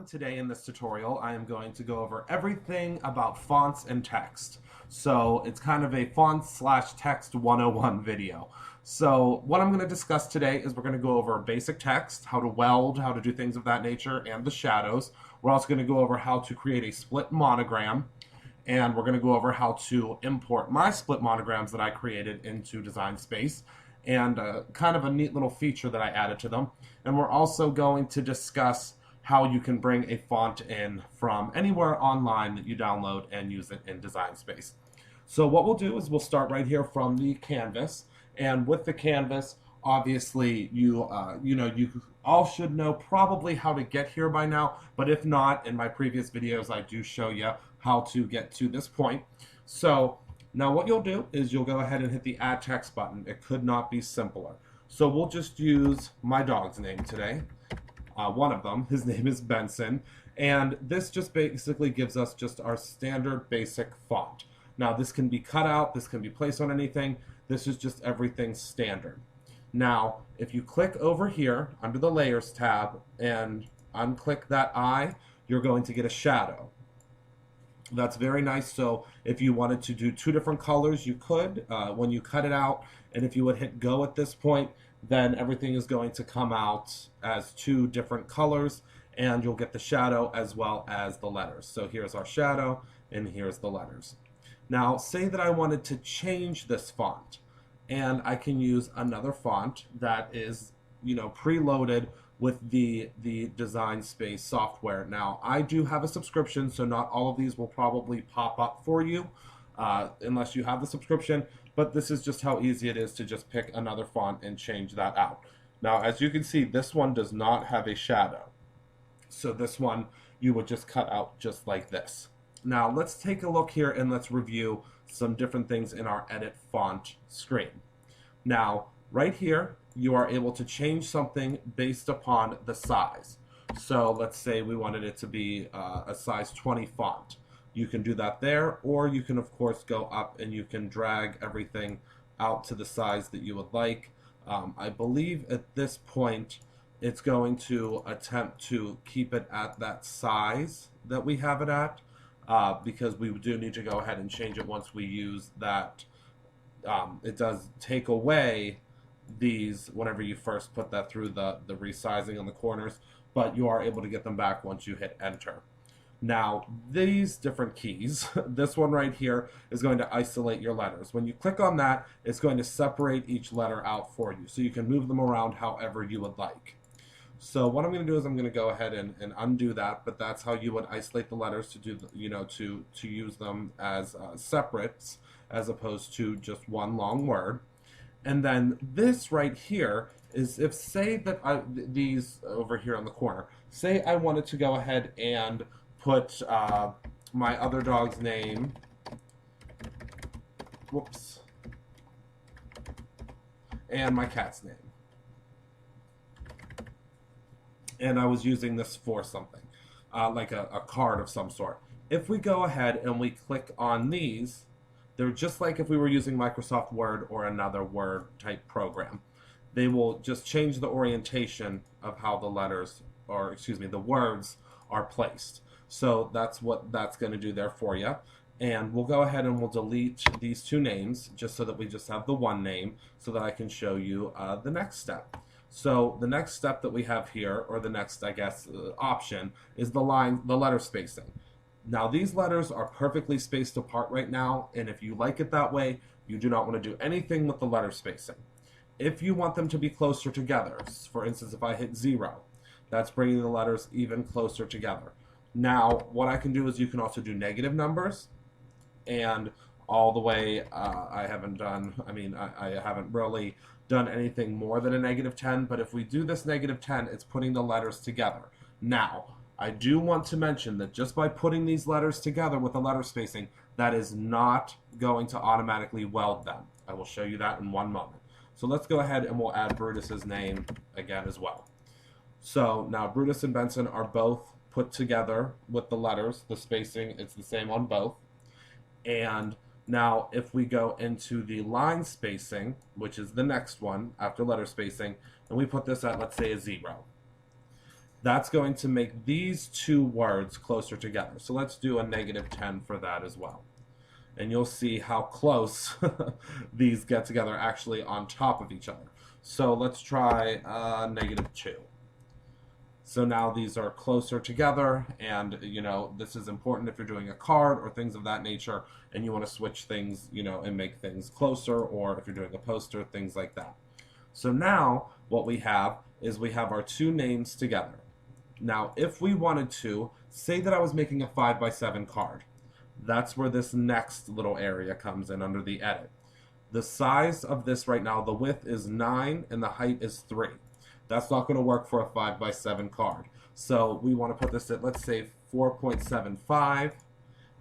Today in this tutorial I am going to go over everything about fonts and text. So it's kind of a font/text 101 video. So what I'm going to discuss today is we're going to go over basic text, how to weld, how to do things of that nature, and the shadows. We're also going to go over how to create a split monogram, and we're going to go over how to import my split monograms that I created into Design Space, and kind of a neat little feature that I added to them. And we're also going to discuss how you can bring a font in from anywhere online that you download and use it in Design Space. So what we'll do is we'll start right here from the canvas, and with the canvas, obviously you all should know probably how to get here by now, but if not, in my previous videos I do show you how to get to this point. So now what you'll do is you'll go ahead and hit the Add Text button. It could not be simpler. So we'll just use my dog's name today. One of them, his name is Benson, and this just basically gives us just our standard basic font. Now this can be cut out, this can be placed on anything, this is just everything standard. Now if you click over here under the Layers tab and unclick that eye, you're going to get a shadow. That's very nice. So if you wanted to do two different colors, you could when you cut it out, and if you would hit go at this point, then everything is going to come out as two different colors, and you'll get the shadow as well as the letters. So here's our shadow and here's the letters. Now say that I wanted to change this font, and I can use another font that is preloaded with the Design Space software. Now I do have a subscription, so not all of these will probably pop up for you unless you have the subscription, but this is just how easy it is to just pick another font and change that out. Now as you can see, this one does not have a shadow, so this one you would just cut out just like this. Now let's take a look here and let's review some different things in our edit font screen. Now right here you are able to change something based upon the size. So let's say we wanted it to be a size 20 font. You can do that there, or you can of course go up and you can drag everything out to the size that you would like. I believe at this point it's going to attempt to keep it at that size that we have it at, because we do need to go ahead and change it once we use that. It does take away these whenever you first put that through the resizing on the corners, but you are able to get them back once you hit enter. Now these different keys, this one right here is going to isolate your letters. When you click on that, it's going to separate each letter out for you, so you can move them around however you would like. So what I'm going to do is I'm going to go ahead and undo that, but that's how you would isolate the letters to do, to use them as separates as opposed to just one long word. And then this right here is if say that these over here on the corner, say I wanted to go ahead and put my other dog's name, whoops, and my cat's name. And I was using this for something, like a card of some sort. If we go ahead and we click on these, they're just like if we were using Microsoft Word or another Word type program. They will just change the orientation of how the letters, or excuse me, the words are placed. So that's what that's going to do there for you. And we'll go ahead and we'll delete these two names just so that we just have the one name, so that I can show you the next step. So the next step that we have here, or the next, I guess, option, is the letter spacing. Now these letters are perfectly spaced apart right now, and if you like it that way, you do not want to do anything with the letter spacing. If you want them to be closer together, for instance, if I hit 0, that's bringing the letters even closer together. Now, what I can do is you can also do negative numbers, and all the way, I haven't really done anything more than a -10, but if we do this -10, it's putting the letters together. Now, I do want to mention that just by putting these letters together with the letter spacing, that is not going to automatically weld them. I will show you that in one moment. So let's go ahead and we'll add Brutus's name again as well. So now Brutus and Benson are both put together with the letters, the spacing, it's the same on both. And now if we go into the line spacing, which is the next one after letter spacing, and we put this at, let's say, a 0. That's going to make these two words closer together. So let's do a -10 for that as well. And you'll see how close these get together actually on top of each other. So let's try -2. So now these are closer together, and this is important if you're doing a card or things of that nature, and you want to switch things, and make things closer, or if you're doing a poster, things like that. So now what we have is we have our two names together. Now, if we wanted to, say that I was making a 5x7 card, that's where this next little area comes in under the edit. The size of this right now, the width is 9 and the height is 3. That's not going to work for a 5x7 card. So we want to put this at, let's say, 4.75,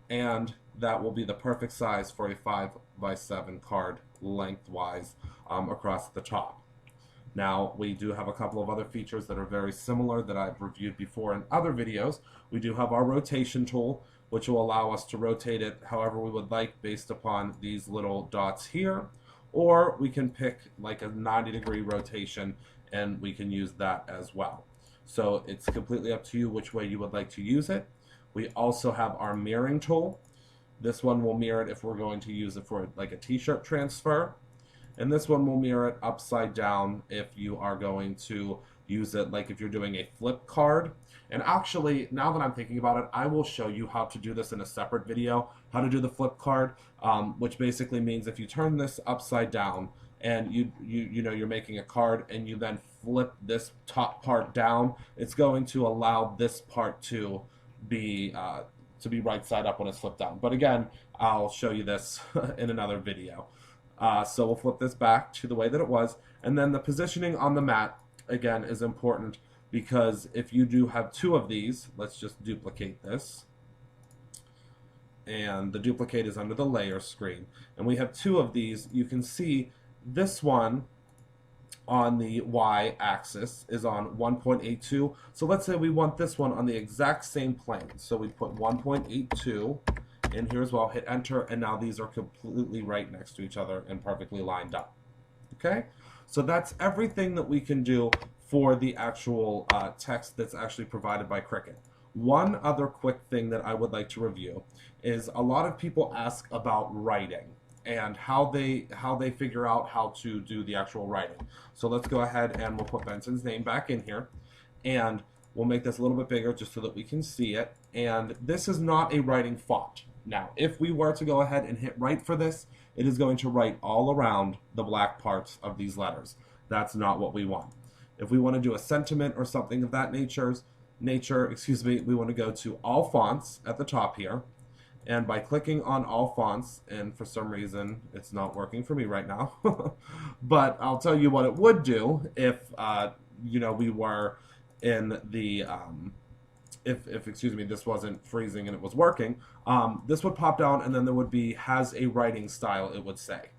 and that will be the perfect size for a 5x7 card lengthwise across the top. Now, we do have a couple of other features that are very similar that I've reviewed before in other videos. We do have our rotation tool, which will allow us to rotate it however we would like based upon these little dots here. Or we can pick like a 90-degree rotation, and we can use that as well. So it's completely up to you which way you would like to use it. We also have our mirroring tool. This one will mirror it if we're going to use it for like a t-shirt transfer. And this one will mirror it upside down if you are going to use it like if you're doing a flip card. And actually, now that I'm thinking about it, I will show you how to do this in a separate video, how to do the flip card, which basically means if you turn this upside down and you're making a card and you then flip this top part down, it's going to allow this part to be right side up when it's flipped down. But again, I'll show you this in another video. So we'll flip this back to the way that it was, and then the positioning on the mat again is important, because if you do have two of these, let's just duplicate this, and the duplicate is under the layer screen, and we have two of these. You can see this one on the y-axis is on 1.82, so let's say we want this one on the exact same plane, so we put 1.82 in here as well, hit enter, and now these are completely right next to each other and perfectly lined up. Okay, so that's everything that we can do for the actual text that's actually provided by Cricut. One other quick thing that I would like to review is a lot of people ask about writing and how they figure out how to do the actual writing. So let's go ahead and we'll put Benson's name back in here, and we'll make this a little bit bigger just so that we can see it. And this is not a writing font. Now, if we were to go ahead and hit write for this, it is going to write all around the black parts of these letters. That's not what we want. If we want to do a sentiment or something of that nature, we want to go to all fonts at the top here. And by clicking on all fonts, and for some reason it's not working for me right now, but I'll tell you what it would do if we were in the if this wasn't freezing and it was working, this would pop down, and then there would be has a writing style, it would say.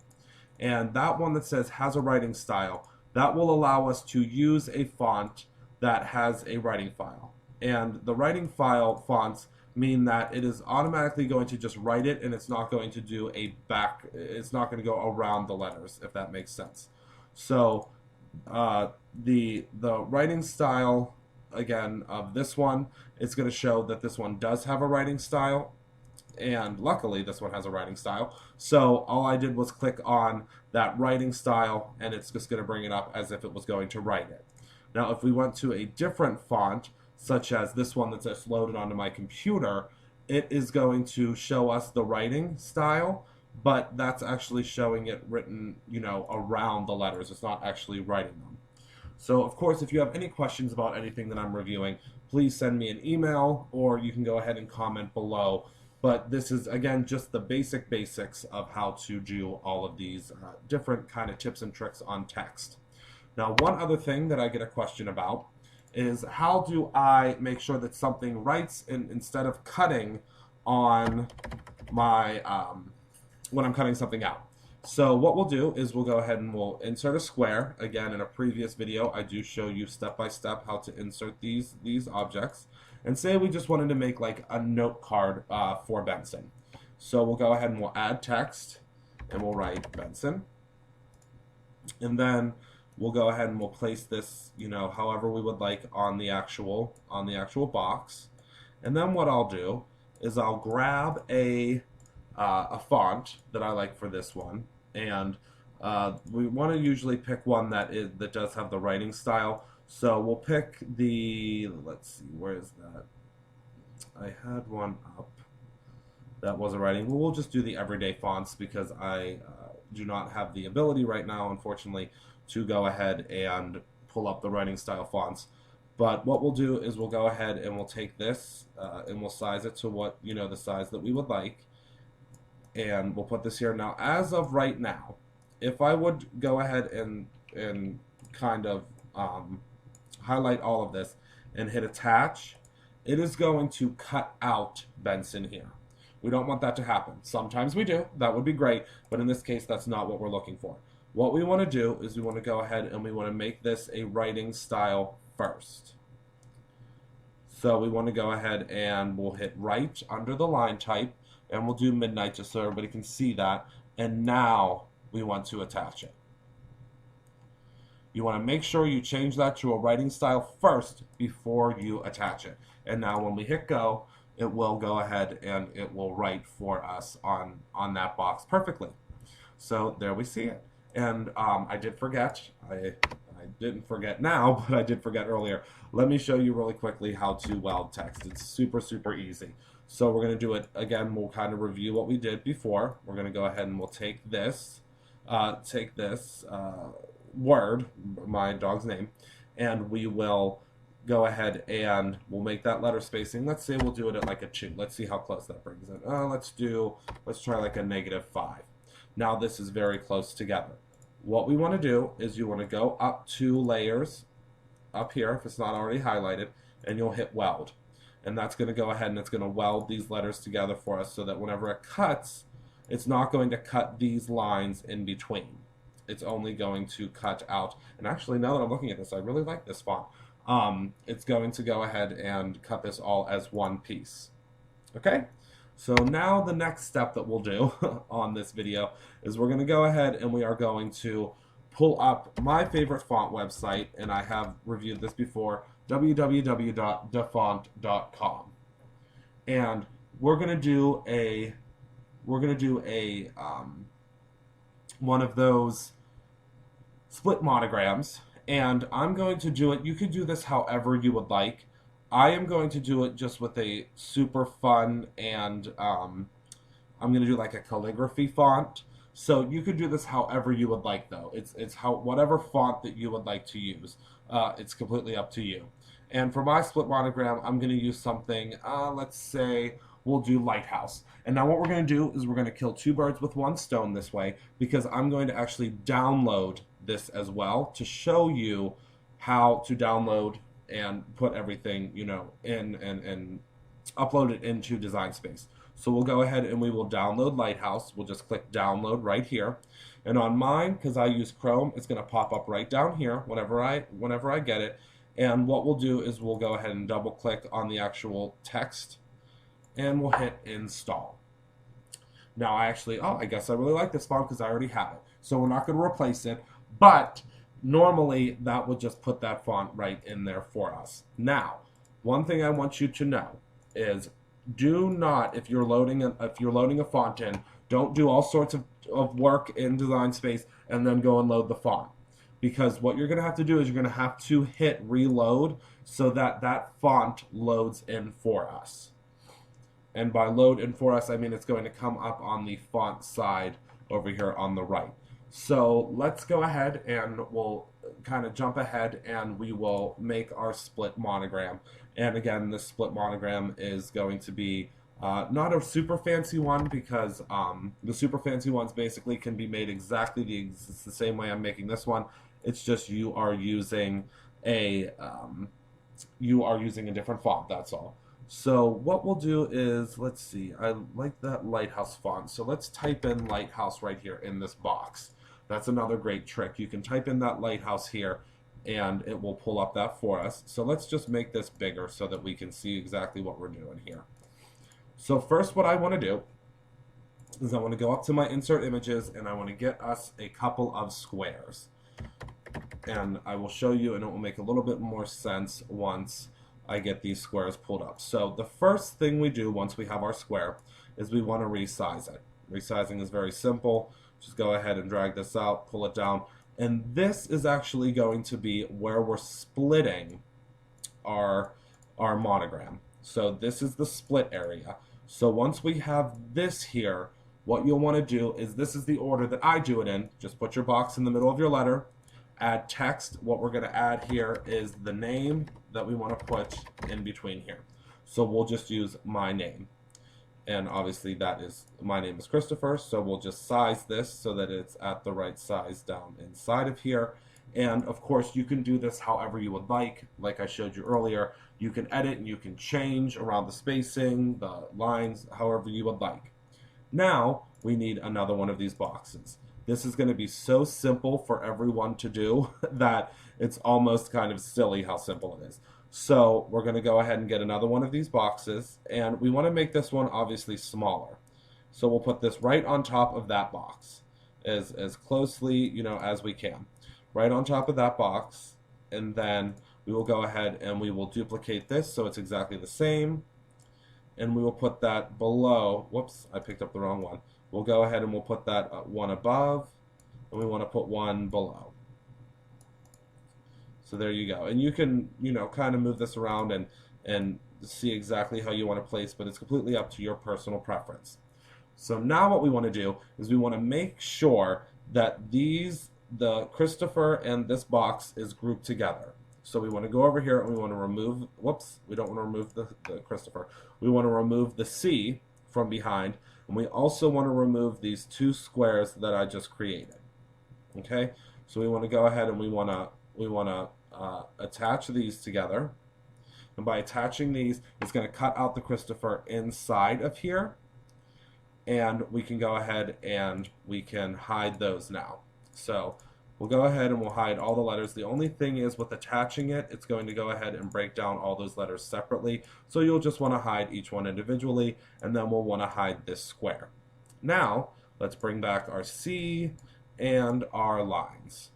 And that one that says has a writing style, that will allow us to use a font that has a writing file. And the writing file fonts mean that it is automatically going to just write it, and it's not going to do it's not going to go around the letters, if that makes sense. So the writing style again of this one, it's going to show that this one does have a writing style, and luckily this one has a writing style. So all I did was click on that writing style, and it's just going to bring it up as if it was going to write it. Now if we went to a different font, such as this one that's just loaded onto my computer, it is going to show us the writing style, but that's actually showing it written, around the letters. It's not actually writing them. So, of course, if you have any questions about anything that I'm reviewing, please send me an email, or you can go ahead and comment below. But this is, again, just the basics of how to do all of these different kind of tips and tricks on text. Now, one other thing that I get a question about is how do I make sure that something writes instead of cutting on my, when I'm cutting something out. So what we'll do is we'll go ahead and we'll insert a square. Again, in a previous video, I do show you step by step how to insert these objects. And say we just wanted to make like a note card for Benson. So we'll go ahead and we'll add text and we'll write Benson. And then we'll go ahead and we'll place this, you know, however we would like on the actual box. And then what I'll do is I'll grab a font that I like for this one, and we want to usually pick one that does have the writing style. So we'll pick the, let's see, where is that? I had one up that wasn't writing. We'll just do the everyday fonts because I do not have the ability right now, unfortunately, to go ahead and pull up the writing style fonts. But what we'll do is we'll go ahead and we'll take this and we'll size it to what, you know, the size that we would like. And we'll put this here. Now, as of right now, if I would go ahead and kind of highlight all of this and hit attach, it is going to cut out Benson here. We don't want that to happen. Sometimes we do. That would be great. But in this case, that's not what we're looking for. What we want to do is we want to go ahead and we want to make this a writing style first. So we want to go ahead and we'll hit right under the line type. And we'll do midnight just so everybody can see that. And now we want to attach it. You want to make sure you change that to a writing style first before you attach it. And now when we hit go, it will go ahead and it will write for us on that box perfectly. So there we see it. And I did forget, I didn't forget now, but I did forget earlier. Let me show you really quickly how to weld text. It's super, super easy. So we're going to do it again. We'll kind of review what we did before. We're going to go ahead and we'll take this word, my dog's name, and we will go ahead and we'll make that letter spacing. Let's say we'll do it at like a 2. Let's see how close that brings it. Let's try like a -5. Now this is very close together. What we want to do is you want to go up 2 layers up here if it's not already highlighted, and you'll hit weld. And that's going to go ahead and it's going to weld these letters together for us so that whenever it cuts, it's not going to cut these lines in between. It's only going to cut out. And actually, now that I'm looking at this, I really like this font. It's going to go ahead and cut this all as one piece. Okay? So now the next step that we'll do on this video is we're going to go ahead and we are going to pull up my favorite font website, and I have reviewed this before, www.defont.com. And we're going to do one of those split monograms, and I'm going to do it. You could do this however you would like. I am going to do it just with a super fun, and I'm going to do like a calligraphy font. So you could do this however you would like, though. It's whatever font that you would like to use. It's completely up to you. And for my split monogram, I'm going to use something, let's say we'll do Lighthouse. And now what we're going to do is we're going to kill 2 birds with 1 stone this way, because I'm going to actually download this as well to show you how to download and put everything, you know, in and upload it into Design Space. So we'll go ahead and we will download Lighthouse. We'll just click download right here. And on mine, because I use Chrome, it's going to pop up right down here whenever I get it. And what we'll do is we'll go ahead and double click on the actual text and we'll hit install. Now I guess I really like this font because I already have it. So we're not going to replace it, but normally that would just put that font right in there for us. Now, one thing I want you to know is do not, if you're loading a font in, don't do all sorts of work in Design Space and then go and load the font. Because what you're going to have to do is you're going to have to hit reload so that that font loads in for us. And by load in for us, I mean it's going to come up on the font side over here on the right. So let's go ahead and we'll kind of jump ahead and we will make our split monogram. And again, this split monogram is going to be not a super fancy one, because the super fancy ones basically can be made exactly the same way I'm making this one. It's just you are using a you are using a different font, that's all. So what we'll do is, let's see, I like that lighthouse font. So let's type in lighthouse right here in this box. That's another great trick. You can type in that lighthouse here and it will pull up that for us. So let's just make this bigger so that we can see exactly what we're doing here. So first what I want to do is I want to go up to my insert images and I want to get us a couple of squares. And I will show you, and it will make a little bit more sense once I get these squares pulled up. So the first thing we do once we have our square is we want to resize it. Resizing is very simple. Just go ahead and drag this out, pull it down, and this is actually going to be where we're splitting our monogram. So this is the split area. So once we have this here, what you'll want to do is, this is the order that I do it in. Just put your box in the middle of your letter, add text. What we're going to add here is the name that we want to put in between here. So we'll just use my name. And obviously that is, my name is Christopher, so we'll just size this so that it's at the right size down inside of here. And of course you can do this however you would like I showed you earlier. You can edit and you can change around the spacing, the lines, however you would like. Now we need another one of these boxes. This is going to be so simple for everyone to do that it's almost kind of silly how simple it is. So we're going to go ahead and get another one of these boxes, and we want to make this one obviously smaller. So we'll put this right on top of that box as closely, you know, as we can. Right on top of that box, and then we will go ahead and we will duplicate this so it's exactly the same. And we will put that below. Whoops, I picked up the wrong one. We'll go ahead and we'll put that one above, and we want to put one below. So there you go. And you can, you know, kind of move this around and see exactly how you want to place, but it's completely up to your personal preference. So now what we want to do is we want to make sure that the Christopher and this box is grouped together. So we want to go over here and we want to remove, whoops, we don't want to remove the Christopher. We want to remove the C from behind, and we also want to remove these two squares that I just created. Okay, so we want to go ahead and we want to attach these together. And by attaching these, it's going to cut out the Christopher inside of here. And we can go ahead and we can hide those now. So we'll go ahead and we'll hide all the letters. The only thing is with attaching it, it's going to go ahead and break down all those letters separately. So you'll just want to hide each one individually, and then we'll want to hide this square. Now, let's bring back our C and our lines.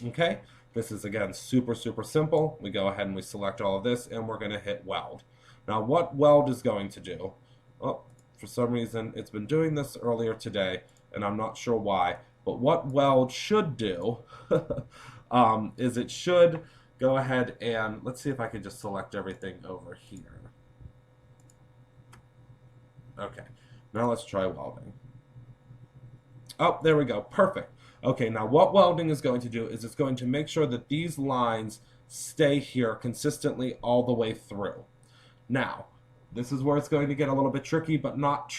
Okay, this is again super simple. We go ahead and we select all of this, and we're going to hit weld. Now what weld is going to do, oh, for some reason it's been doing this earlier today, and I'm not sure why. But what weld should do is it should go ahead and, let's see if I can just select everything over here. Okay, now let's try welding. Oh, there we go, perfect. Okay, now what welding is going to do is it's going to make sure that these lines stay here consistently all the way through. Now, this is where it's going to get a little bit tricky, but not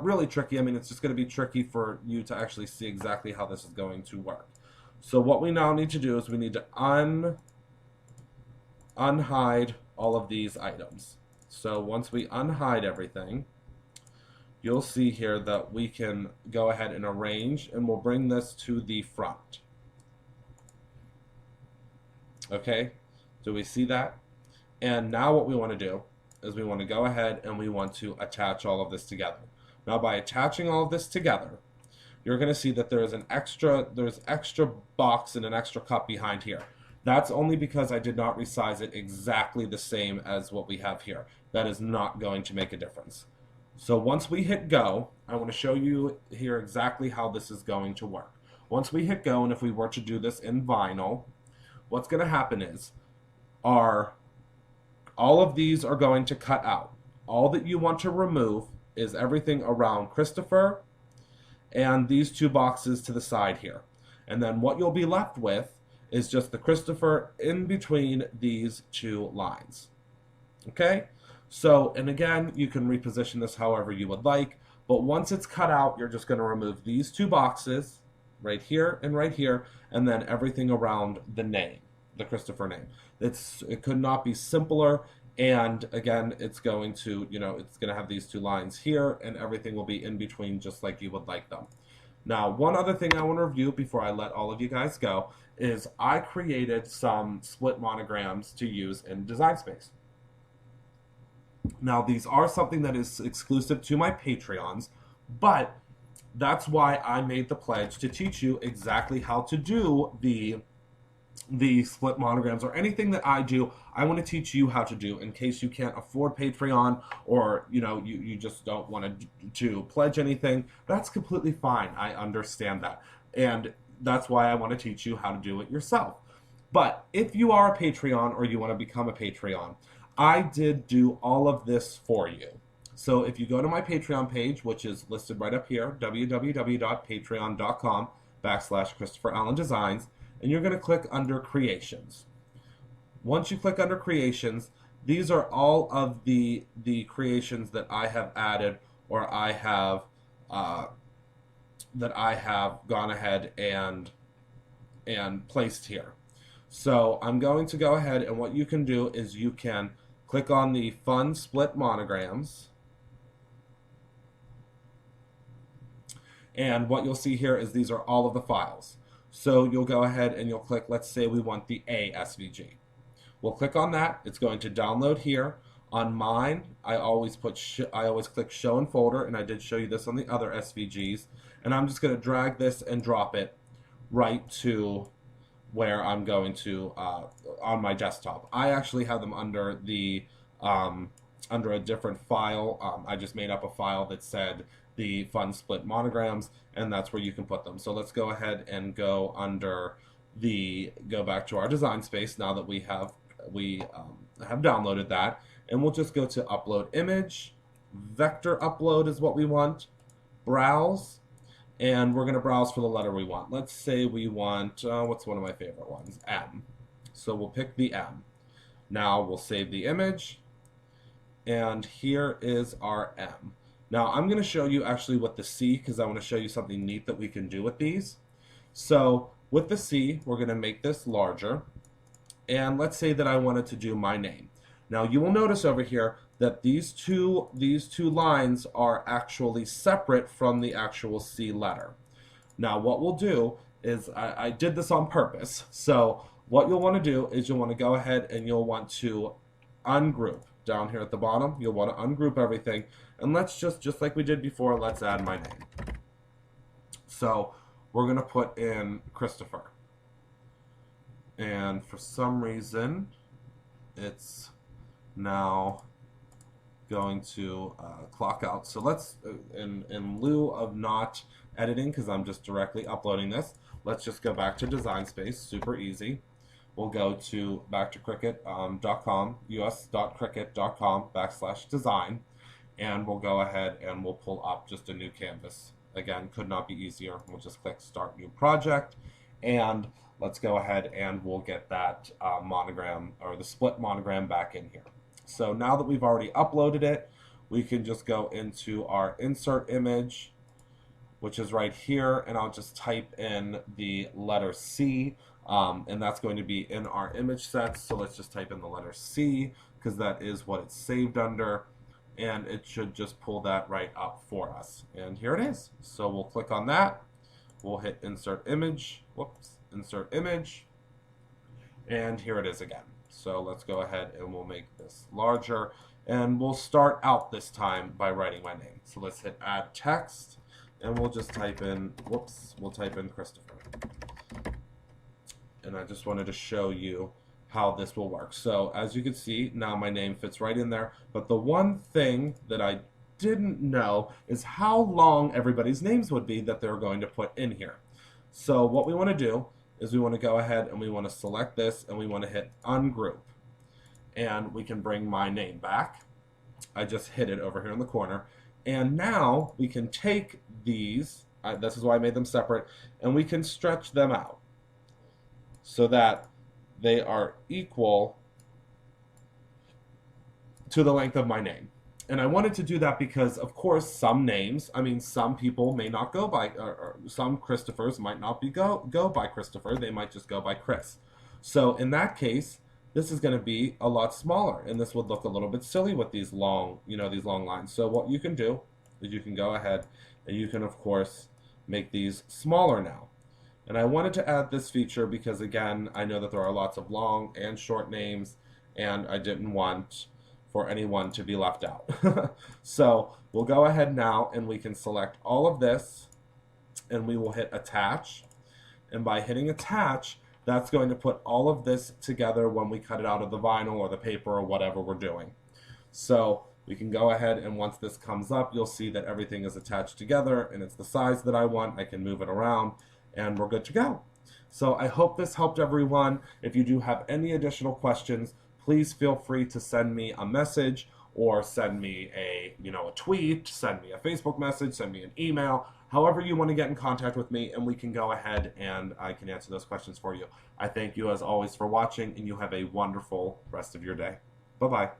really tricky. I mean, it's just going to be tricky for you to actually see exactly how this is going to work. So what we now need to do is we need to unhide all of these items. So once we unhide everything, you'll see here that we can go ahead and arrange, and we'll bring this to the front. Okay, do we see that? And now what we want to do is we want to go ahead and we want to attach all of this together. Now by attaching all of this together, you're going to see that there's extra box and an extra cup behind here. That's only because I did not resize it exactly the same as what we have here. That is not going to make a difference. So once we hit go, I want to show you here exactly how this is going to work. Once we hit go, and if we were to do this in vinyl, what's going to happen is all of these are going to cut out. All that you want to remove is everything around Christopher and these two boxes to the side here. And then what you'll be left with is just the Christopher in between these two lines. Okay? So, and again, you can reposition this however you would like, but once it's cut out, you're just going to remove these two boxes right here, and then everything around the name. the Christopher name. It could not be simpler. And again, it's going to, it's going to have these two lines here, and everything will be in between just like you would like them. Now, one other thing I want to review before I let all of you guys go is I created some split monograms to use in Design Space. Now, these are something that is exclusive to my Patreons, but that's why I made the pledge to teach you exactly how to do the split monograms, or anything that I do. I want to teach you how to do, in case you can't afford Patreon, or you just don't want to pledge anything. That's completely fine. I understand that, and that's why I want to teach you how to do it yourself. But if you are a Patreon, or you want to become a Patreon, I did do all of this for you. So if you go to my Patreon page, which is listed right up here, www.patreon.com/Christopher Allen Designs, and you're going to click under Creations. Once you click under Creations, these are all of the creations that I have added, or that I have gone ahead and placed here. So I'm going to go ahead, and what you can do is you can click on the Fun Split Monograms. And what you'll see here is these are all of the files. So you'll go ahead and you'll click, let's say we want the A SVG. We'll click on that. It's going to download here. On mine, I always click Show in Folder, and I did show you this on the other SVGs. And I'm just going to drag this and drop it right to where I'm going to on my desktop. I actually have them under under a different file. I just made up a file that said the Fun Split Monograms, and that's where you can put them. So let's go ahead and go back to our Design Space now that we have downloaded that, and we'll just go to Upload Image. Vector Upload is what we want. Browse, and we're going to browse for the letter we want. Let's say we want, what's one of my favorite ones? M. So we'll pick the M. Now we'll save the image, and here is our M. Now I'm going to show you actually with the C, because I want to show you something neat that we can do with these. So with the C, we're going to make this larger, and let's say that I wanted to do my name. Now you will notice over here that these two lines are actually separate from the actual C letter. Now what we'll do is, I did this on purpose, so what you'll want to do is you'll want to go ahead and you'll want to ungroup. Down here at the bottom, you'll want to ungroup everything, and let's just like we did before, let's add my name. So we're going to put in Christopher, and for some reason it's now going to clock out. So let's, in lieu of not editing, because I'm just directly uploading this, let's just go back to Design Space. Super easy. We'll go back to cricket.com, us.cricket.com/design, and we'll go ahead and we'll pull up just a new canvas. Again, could not be easier. We'll just click Start New Project, and let's go ahead and we'll get that monogram, or the split monogram, back in here. So now that we've already uploaded it, we can just go into our Insert Image, which is right here, and I'll just type in the letter C. And that's going to be in our image sets. So let's just type in the letter C, because that is what it's saved under, and it should just pull that right up for us. And here it is. So we'll click on that. We'll hit Insert Image. Whoops, Insert Image. And here it is again. So let's go ahead and we'll make this larger. And we'll start out this time by writing my name. So let's hit Add Text, and we'll just type in, we'll type in Christopher. And I just wanted to show you how this will work. So as you can see, now my name fits right in there. But the one thing that I didn't know is how long everybody's names would be that they're going to put in here. So what we want to do is we want to go ahead and we want to select this, and we want to hit Ungroup. And we can bring my name back. I just hit it over here in the corner. And now we can take these, this is why I made them separate, and we can stretch them out so that they are equal to the length of my name. And I wanted to do that because, of course, some names, some people may not go by, or some Christophers might not go by Christopher, they might just go by Chris. So in that case, this is going to be a lot smaller, and this would look a little bit silly with these long, these long lines. So what you can do is you can go ahead and you can, of course, make these smaller now. And I wanted to add this feature because, again, I know that there are lots of long and short names, and I didn't want for anyone to be left out. So we'll go ahead now and we can select all of this, and we will hit attach. And by hitting attach, that's going to put all of this together when we cut it out of the vinyl or the paper or whatever we're doing. So we can go ahead, and once this comes up, you'll see that everything is attached together and it's the size that I want. I can move it around and we're good to go. So I hope this helped everyone. If you do have any additional questions, please feel free to send me a message or send me a tweet, send me a Facebook message, send me an email, however you want to get in contact with me, and we can go ahead and I can answer those questions for you. I thank you as always for watching, and you have a wonderful rest of your day. Bye-bye.